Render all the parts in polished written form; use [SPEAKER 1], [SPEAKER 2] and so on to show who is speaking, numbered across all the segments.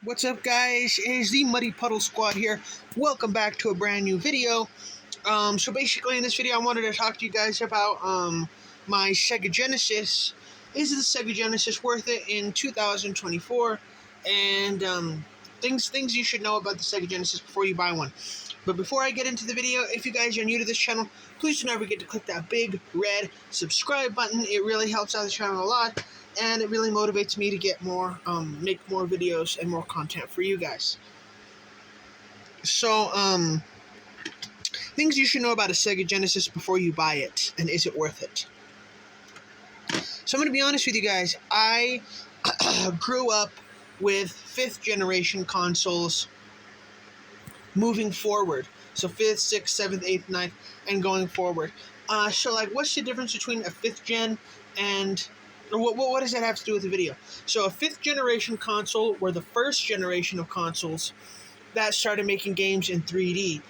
[SPEAKER 1] What's up, guys? It is the Muddy Puddle Squad here. Welcome back to a brand new video. So basically in this video I wanted to talk to you guys about my Sega Genesis. Is the Sega Genesis worth it in 2024? And things you should know about the Sega Genesis before you buy one. But before I get into the video, if you guys are new to this channel, please don't forget to click that big red subscribe button. It really helps out the channel a lot, and it really motivates me to get more, make more videos and more content for you guys. So, things you should know about a Sega Genesis before you buy it, and is it worth it? So I'm going to be honest with you guys. I grew up with 5th generation consoles moving forward. So 5th, 6th, 7th, 8th, 9th, and going forward. So like, what's the difference between a 5th gen and what does that have to do with the video? So a 5th generation console were the first generation of consoles that started making games in 3D.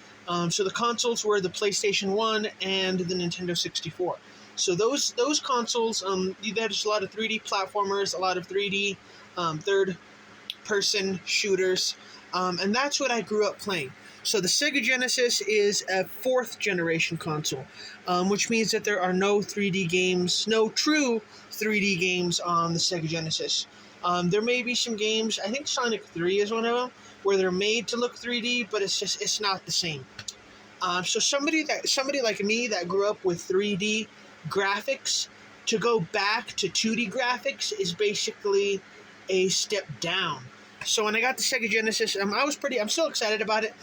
[SPEAKER 1] So the consoles were the PlayStation 1 and the Nintendo 64. So those consoles, there's a lot of 3D platformers, a lot of 3D third-person shooters, and that's what I grew up playing. So the Sega Genesis is a 4th generation console, which means that there are no 3D games, no true 3D games on the Sega Genesis. There may be some games, I think Sonic 3 is one of them, where they're made to look 3D, but it's not the same. So somebody like me that grew up with 3D graphics, to go back to 2D graphics is basically a step down. So when I got the Sega Genesis, I'm still excited about it,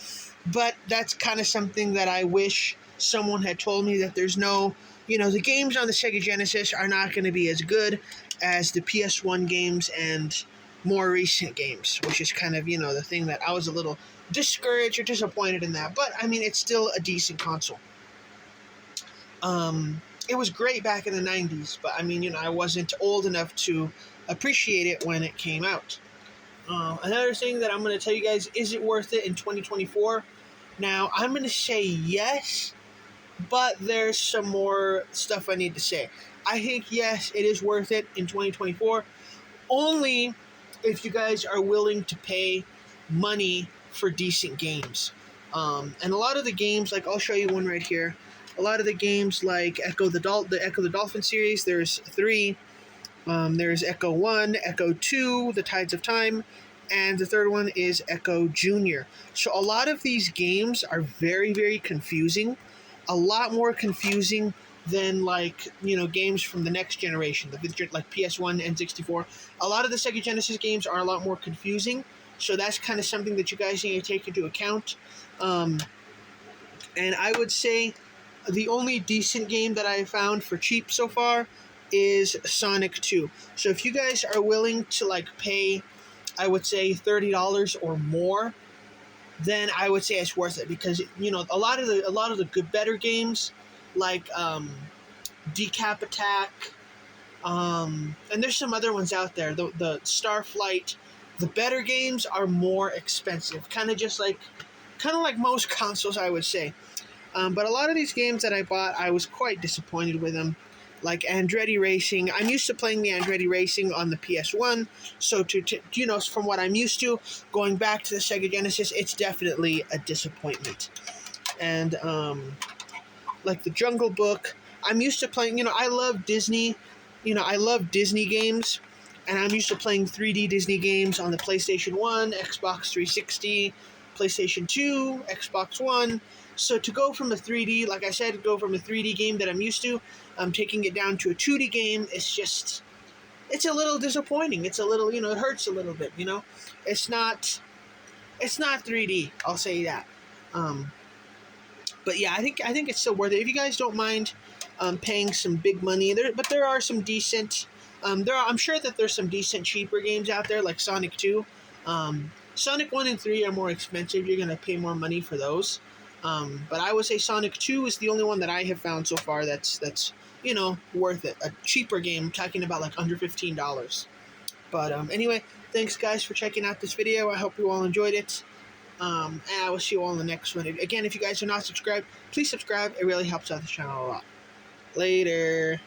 [SPEAKER 1] but that's kind of something that I wish someone had told me, that there's no, the games on the Sega Genesis are not going to be as good as the PS1 games and more recent games, which is kind of, the thing that I was a little discouraged or disappointed in that. But, it's still a decent console. It was great back in the 90s, but, I wasn't old enough to appreciate it when it came out. Another thing that I'm going to tell you guys, is it worth it in 2024? Now, I'm going to say yes, but there's some more stuff I need to say. I think, yes, it is worth it in 2024, only if you guys are willing to pay money for decent games. And a lot of the games, like I'll show you one right here, a lot of the games like the Echo the Dolphin series, there's 3. There's Echo 1, Echo 2, The Tides of Time, and the third one is Echo Junior. So a lot of these games are very, very confusing. A lot more confusing than, games from the next generation, like PS1 and 64. A lot of the Sega Genesis games are a lot more confusing, so that's kind of something that you guys need to take into account. And I would say the only decent game that I found for cheap so far is Sonic 2. So if you guys are willing to pay, I would say $30 or more, then I would say it's worth it, because a lot of the good better games like Decap Attack, and there's some other ones out there. The Starflight, the better games are more expensive, kind of like most consoles, I would say. But a lot of these games that I bought, I was quite disappointed with them. Like Andretti Racing, I'm used to playing the Andretti Racing on the PS1, so from what I'm used to, going back to the Sega Genesis, it's definitely a disappointment. And like the Jungle Book, I'm used to playing, I love Disney, I love Disney games, and I'm used to playing 3D Disney games on the PlayStation 1, Xbox 360, PlayStation 2, Xbox One. So to go from a 3D, like I said, go from a 3D game that I'm used to, taking it down to a 2D game, it's a little disappointing. It's a little, it hurts a little bit, It's not 3D, I'll say that. But yeah, I think it's still worth it. If you guys don't mind paying some big money, but there are some decent, I'm sure that there's some decent cheaper games out there, like Sonic 2. Sonic 1 and 3 are more expensive. You're going to pay more money for those. But I would say Sonic 2 is the only one that I have found so far that's worth it. A cheaper game, talking about under $15. But anyway, thanks guys for checking out this video. I hope you all enjoyed it. And I will see you all in the next one. Again, if you guys are not subscribed, please subscribe. It really helps out the channel a lot. Later.